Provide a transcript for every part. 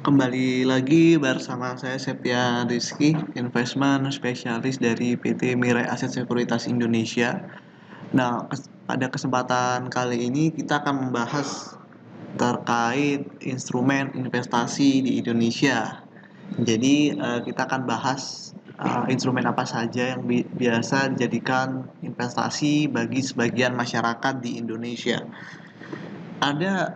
Kembali lagi bersama saya Septian Rizky, investment spesialis dari PT Mirai Aset Sekuritas Indonesia. Nah, pada kesempatan kali ini kita akan membahas terkait instrumen investasi di Indonesia. Jadi kita akan bahas instrumen apa saja yang biasa dijadikan investasi bagi sebagian masyarakat di Indonesia. Ada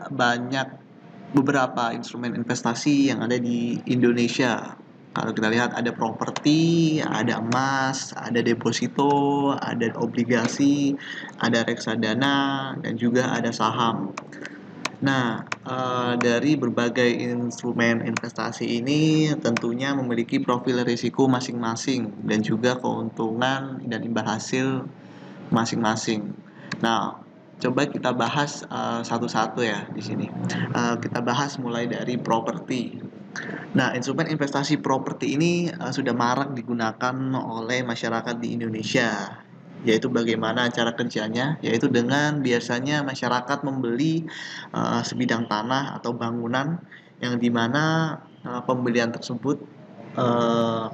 beberapa instrumen investasi yang ada di Indonesia. Kalau kita lihat ada properti, ada emas, ada deposito, ada obligasi, ada reksadana, dan juga ada saham. Nah, dari berbagai instrumen investasi ini tentunya memiliki profil risiko masing-masing dan juga keuntungan dan imbal hasil masing-masing. Nah, coba kita bahas satu-satu ya di sini. Kita bahas mulai dari properti. Nah, instrumen investasi properti ini sudah marak digunakan oleh masyarakat di Indonesia. Yaitu bagaimana cara kerjanya, yaitu dengan biasanya masyarakat membeli sebidang tanah atau bangunan yang dimana pembelian tersebut uh,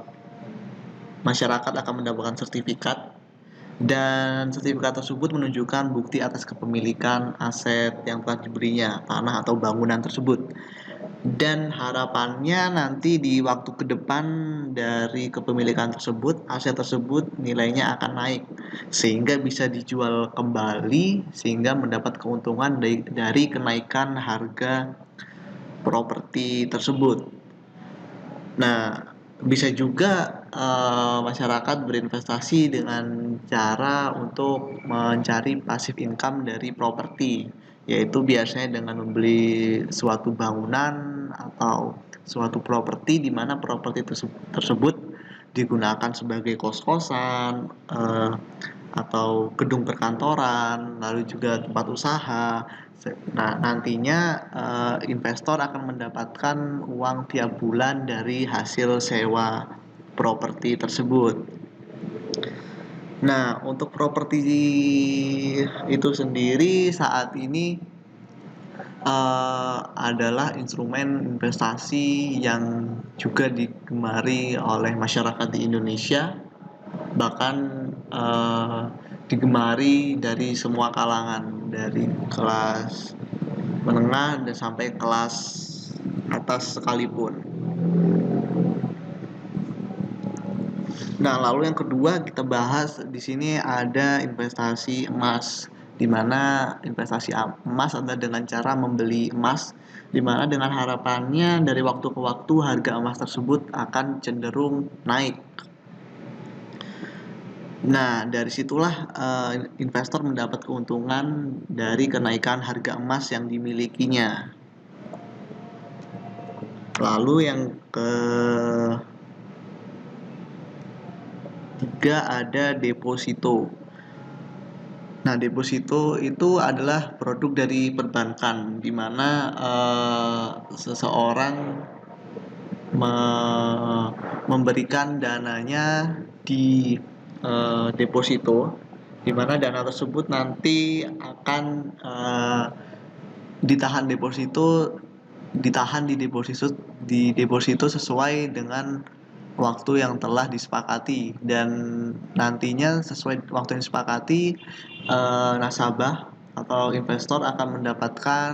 masyarakat akan mendapatkan sertifikat dan sertifikat tersebut menunjukkan bukti atas kepemilikan aset yang telah diberinya, tanah atau bangunan tersebut. Dan harapannya nanti di waktu ke depan dari kepemilikan tersebut, aset tersebut nilainya akan naik sehingga bisa dijual kembali sehingga mendapat keuntungan dari kenaikan harga properti tersebut. Nah, bisa juga masyarakat berinvestasi dengan cara untuk mencari passive income dari properti, yaitu biasanya dengan membeli suatu bangunan atau suatu properti di mana properti tersebut digunakan sebagai kos-kosan, atau gedung perkantoran, lalu juga tempat usaha. Nah, nantinya investor akan mendapatkan uang tiap bulan dari hasil sewa properti tersebut. Nah, untuk properti itu sendiri saat ini adalah instrumen investasi yang juga digemari oleh masyarakat di Indonesia, bahkan digemari dari semua kalangan, dari kelas menengah dan sampai kelas atas sekalipun. Nah, lalu yang kedua kita bahas di sini ada investasi emas, di mana investasi emas adalah dengan cara membeli emas, di mana dengan harapannya dari waktu ke waktu harga emas tersebut akan cenderung naik. Nah, dari situlah investor mendapat keuntungan dari kenaikan harga emas yang dimilikinya. Lalu yang ketiga ada deposito. Nah, deposito itu adalah produk dari perbankan, di mana seseorang memberikan dananya di deposito, di mana dana tersebut nanti akan ditahan di deposito sesuai dengan waktu yang telah disepakati, dan nantinya sesuai waktu yang disepakati nasabah atau investor akan mendapatkan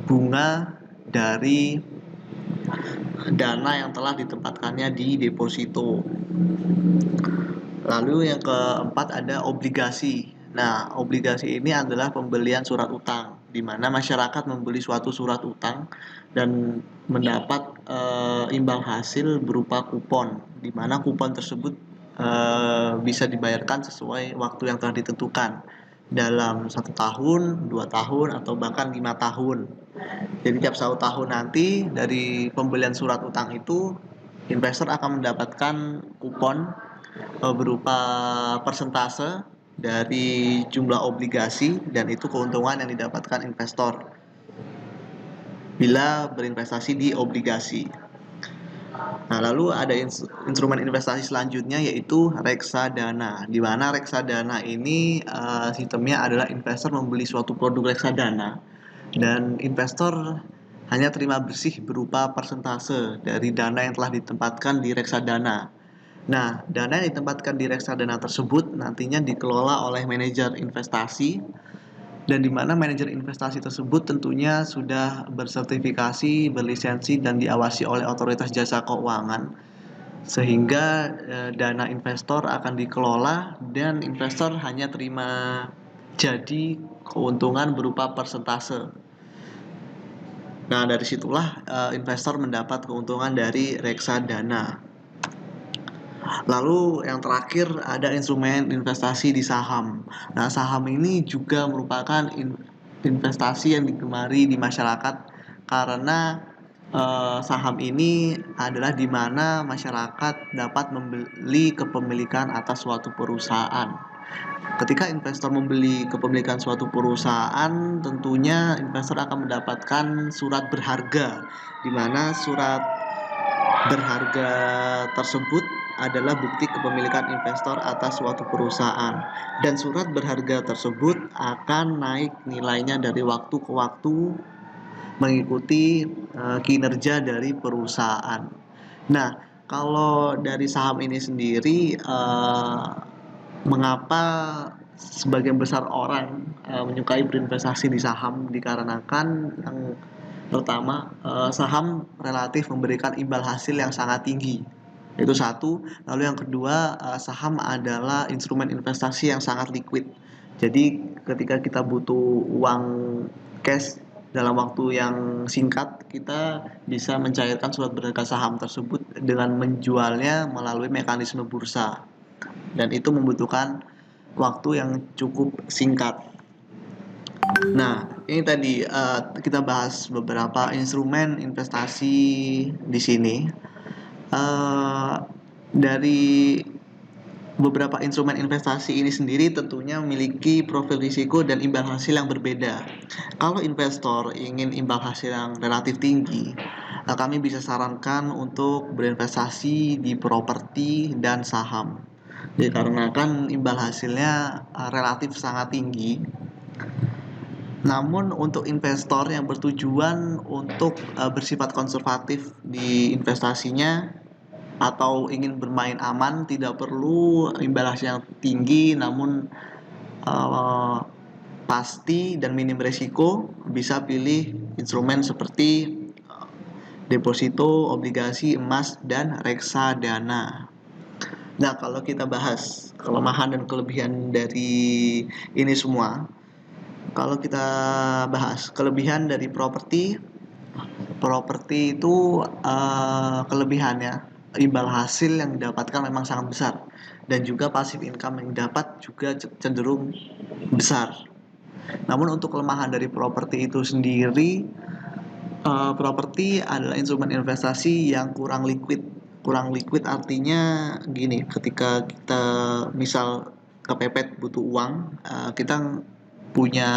bunga dari dana yang telah ditempatkannya di deposito. Lalu yang keempat ada obligasi. Nah, obligasi ini adalah pembelian surat utang, di mana masyarakat membeli suatu surat utang dan mendapat imbal hasil berupa kupon, di mana kupon tersebut bisa dibayarkan sesuai waktu yang telah ditentukan dalam 1 tahun, 2 tahun, atau bahkan 5 tahun. Jadi tiap 1 tahun nanti dari pembelian surat utang itu, investor akan mendapatkan kupon berupa persentase dari jumlah obligasi, dan itu keuntungan yang didapatkan investor bila berinvestasi di obligasi. Nah, lalu ada instrumen investasi selanjutnya yaitu reksadana, di mana reksadana ini sistemnya adalah investor membeli suatu produk reksadana dan investor hanya terima bersih berupa persentase dari dana yang telah ditempatkan di reksadana. Nah, dana yang ditempatkan di reksadana tersebut nantinya dikelola oleh manajer investasi, dan di mana manajer investasi tersebut tentunya sudah bersertifikasi, berlisensi, dan diawasi oleh otoritas jasa keuangan, sehingga dana investor akan dikelola dan investor hanya terima jadi keuntungan berupa persentase. Nah, dari situlah investor mendapat keuntungan dari reksadana. Lalu yang terakhir ada instrumen investasi di saham. Nah, saham ini juga merupakan investasi yang digemari di masyarakat karena saham ini adalah di mana masyarakat dapat membeli kepemilikan atas suatu perusahaan. Ketika investor membeli kepemilikan suatu perusahaan, tentunya investor akan mendapatkan surat berharga, di mana surat berharga tersebut adalah bukti kepemilikan investor atas suatu perusahaan, dan surat berharga tersebut akan naik nilainya dari waktu ke waktu mengikuti kinerja dari perusahaan. Nah, kalau dari saham ini sendiri, mengapa sebagian besar orang menyukai berinvestasi di saham? Dikarenakan yang pertama, saham relatif memberikan imbal hasil yang sangat tinggi. Itu satu. Lalu yang kedua, saham adalah instrumen investasi yang sangat liquid. Jadi ketika kita butuh uang cash dalam waktu yang singkat, kita bisa mencairkan surat berharga saham tersebut dengan menjualnya melalui mekanisme bursa. Dan itu membutuhkan waktu yang cukup singkat. Nah, ini tadi kita bahas beberapa instrumen investasi di sini. Dari beberapa instrumen investasi ini sendiri tentunya memiliki profil risiko dan imbal hasil yang berbeda. Kalau investor ingin imbal hasil yang relatif tinggi, kami bisa sarankan untuk berinvestasi di properti dan saham. Dikarenakan imbal hasilnya relatif sangat tinggi. Namun untuk investor yang bertujuan untuk bersifat konservatif di investasinya atau ingin bermain aman, tidak perlu imbal hasil yang tinggi namun pasti dan minim resiko, bisa pilih instrumen seperti deposito, obligasi, emas, dan reksadana. Nah, kalau kita bahas kelemahan dan kelebihan dari ini semua, kalau kita bahas kelebihan dari properti itu kelebihannya imbal hasil yang didapatkan memang sangat besar, dan juga passive income yang didapat juga cenderung besar. Namun untuk kelemahan dari properti itu sendiri, properti adalah instrumen investasi yang kurang liquid. Kurang liquid artinya gini, ketika kita misal kepepet butuh uang, kita punya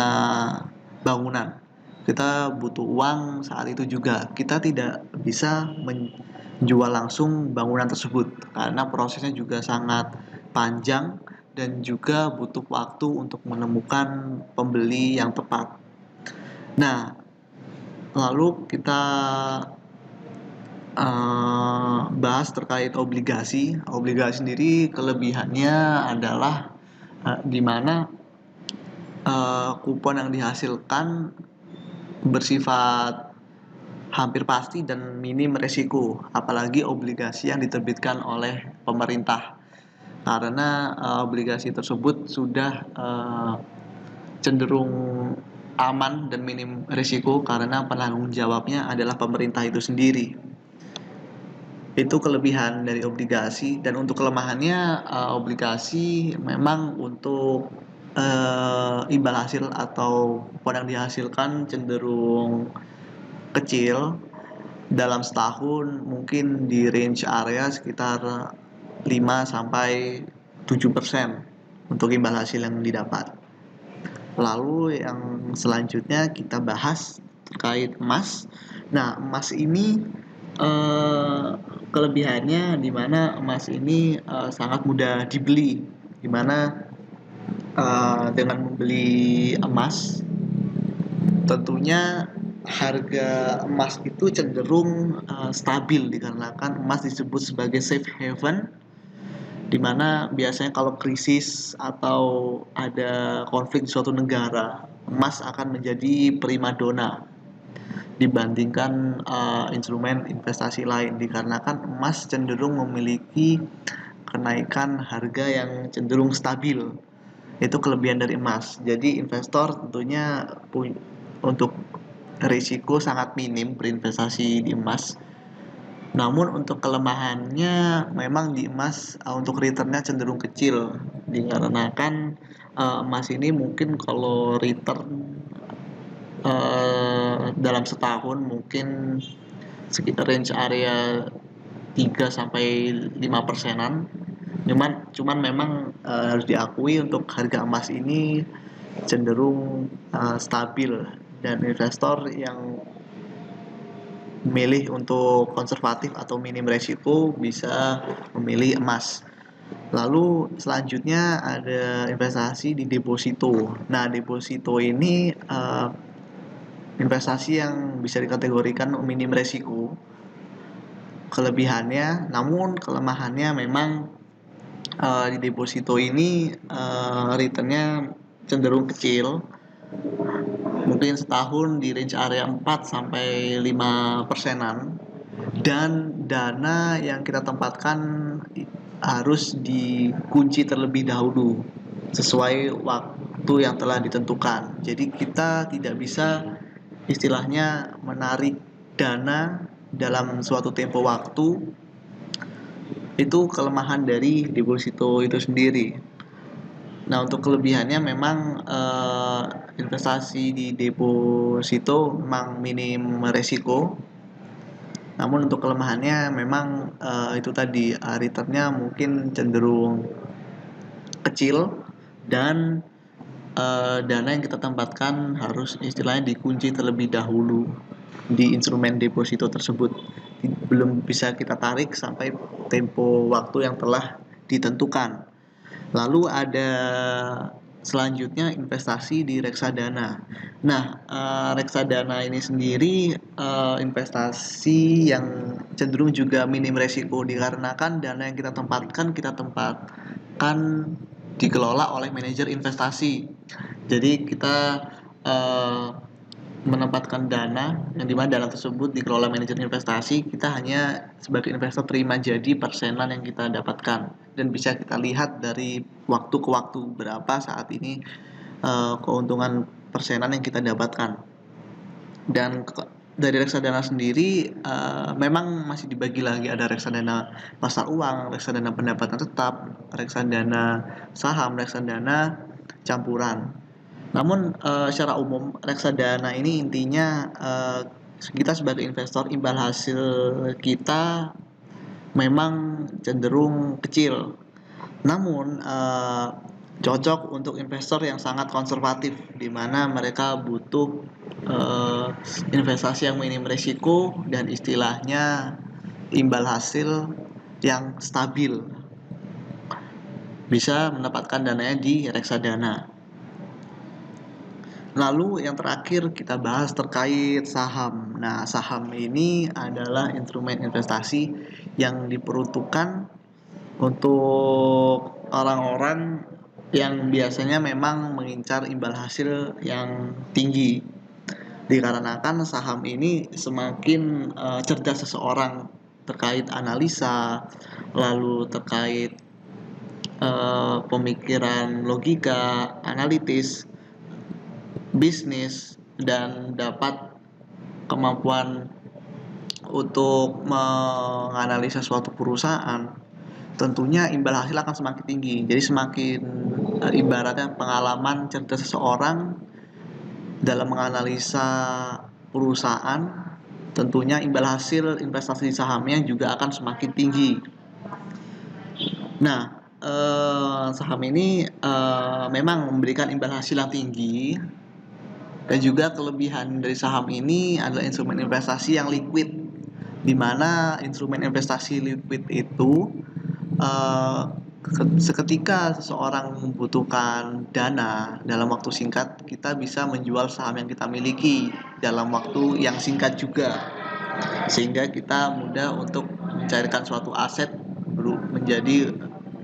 bangunan, kita butuh uang saat itu juga, kita tidak bisa menjual langsung bangunan tersebut karena prosesnya juga sangat panjang dan juga butuh waktu untuk menemukan pembeli yang tepat. Nah, lalu kita bahas terkait obligasi. Obligasi sendiri kelebihannya adalah di mana kupon yang dihasilkan bersifat hampir pasti dan minim resiko, apalagi obligasi yang diterbitkan oleh pemerintah, karena obligasi tersebut sudah cenderung aman dan minim risiko karena penanggung jawabnya adalah pemerintah itu sendiri. Itu kelebihan dari obligasi. Dan untuk kelemahannya, obligasi memang untuk imbal hasil atau kupon yang dihasilkan cenderung kecil. Dalam setahun mungkin di range area sekitar 5-7% untuk imbal hasil yang didapat. Lalu yang selanjutnya kita bahas terkait emas. Nah, emas ini kelebihannya di mana emas ini sangat mudah dibeli, di mana dengan membeli emas tentunya harga emas itu cenderung stabil dikarenakan emas disebut sebagai safe haven, di mana biasanya kalau krisis atau ada konflik di suatu negara, emas akan menjadi primadona dibandingkan instrumen investasi lain, dikarenakan emas cenderung memiliki kenaikan harga yang cenderung stabil. Itu kelebihan dari emas. Jadi investor tentunya untuk risiko sangat minim berinvestasi di emas. Namun untuk kelemahannya memang di emas untuk returnnya cenderung kecil, dikarenakan emas ini mungkin kalau return dalam setahun mungkin sekitar range area 3 sampai 5%-an. Cuman memang harus diakui untuk harga emas ini cenderung stabil, dan investor yang memilih untuk konservatif atau minim resiko bisa memilih emas. Lalu selanjutnya ada investasi di deposito. Nah, deposito ini investasi yang bisa dikategorikan minim resiko. Kelebihannya, namun kelemahannya memang di deposito ini returnnya cenderung kecil, mungkin setahun di range area 4 sampai 5%-an, dan dana yang kita tempatkan harus dikunci terlebih dahulu sesuai waktu yang telah ditentukan. Jadi kita tidak bisa istilahnya menarik dana dalam suatu tempo waktu. Itu kelemahan dari deposito itu sendiri. Nah, untuk kelebihannya memang investasi di deposito memang minim resiko. Namun untuk kelemahannya memang itu tadi returnnya mungkin cenderung kecil, dan dana yang kita tempatkan harus istilahnya dikunci terlebih dahulu di instrumen deposito tersebut. Belum bisa kita tarik sampai tempo waktu yang telah ditentukan. Lalu ada selanjutnya investasi di reksadana. Nah, reksadana ini sendiri investasi yang cenderung juga minim resiko, dikarenakan dana yang kita tempatkan dikelola oleh manajer investasi. Jadi kita menempatkan dana yang dimana dana tersebut dikelola manajer investasi, kita hanya sebagai investor terima jadi persenan yang kita dapatkan, dan bisa kita lihat dari waktu ke waktu berapa saat ini keuntungan persenan yang kita dapatkan. Dan dari reksadana sendiri memang masih dibagi lagi, ada reksadana pasar uang, reksadana pendapatan tetap, reksadana saham, reksadana campuran. Namun secara umum reksadana ini intinya kita sebagai investor imbal hasil kita memang cenderung kecil. Namun cocok untuk investor yang sangat konservatif, di mana mereka butuh investasi yang minim risiko dan istilahnya imbal hasil yang stabil. Bisa mendapatkan dananya di reksadana. Lalu yang terakhir kita bahas terkait saham. Nah, saham ini adalah instrumen investasi yang diperuntukkan untuk orang-orang yang biasanya memang mengincar imbal hasil yang tinggi. Dikarenakan saham ini semakin cerdas seseorang terkait analisa, lalu terkait pemikiran logika, analitis, bisnis, dan dapat kemampuan untuk menganalisa suatu perusahaan, tentunya imbal hasil akan semakin tinggi. Jadi semakin ibaratnya pengalaman cerdas seseorang dalam menganalisa perusahaan, tentunya imbal hasil investasi sahamnya juga akan semakin tinggi. Nah, saham ini memang memberikan imbal hasil yang tinggi. Dan juga kelebihan dari saham ini adalah instrumen investasi yang liquid, di mana instrumen investasi liquid itu Seketika seseorang membutuhkan dana dalam waktu singkat, kita bisa menjual saham yang kita miliki dalam waktu yang singkat juga, sehingga kita mudah untuk mencairkan suatu aset menjadi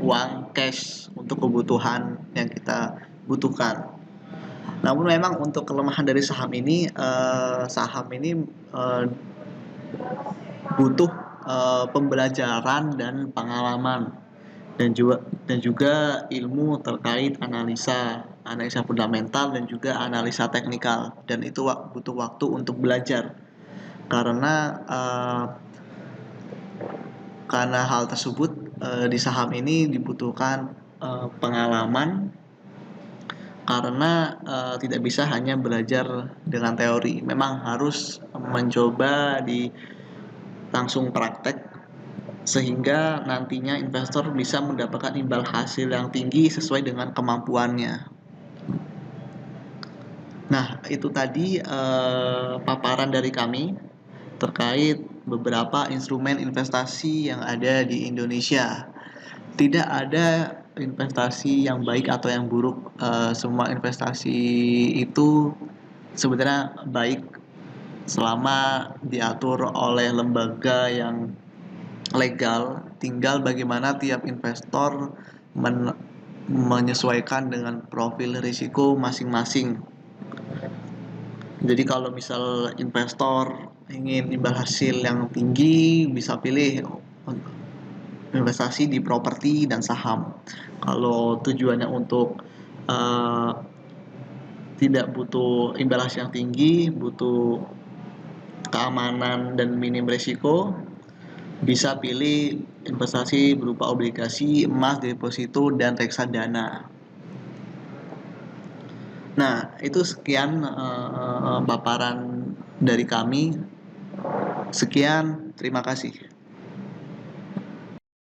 uang cash untuk kebutuhan yang kita butuhkan. Namun memang untuk kelemahan dari saham ini butuh pembelajaran dan pengalaman, dan juga ilmu terkait analisa fundamental dan juga analisa teknikal, dan itu butuh waktu untuk belajar karena uh, karena hal tersebut. Di saham ini dibutuhkan pengalaman, karena tidak bisa hanya belajar dengan teori, memang harus mencoba di langsung praktek, sehingga nantinya investor bisa mendapatkan imbal hasil yang tinggi sesuai dengan kemampuannya. Nah, itu tadi paparan dari kami terkait beberapa instrumen investasi yang ada di Indonesia. Tidak ada investasi yang baik atau yang buruk. Semua investasi itu sebenarnya baik selama diatur oleh lembaga yang legal. Tinggal bagaimana tiap investor menyesuaikan dengan profil risiko masing-masing. Jadi kalau misal investor ingin imbal hasil yang tinggi, bisa pilih investasi di properti dan saham. Kalau tujuannya untuk uh, tidak butuh imbal hasil yang tinggi, butuh keamanan dan minim risiko, bisa pilih investasi berupa obligasi, emas, deposito, dan reksadana. Nah, itu sekian paparan dari kami. Sekian, terima kasih.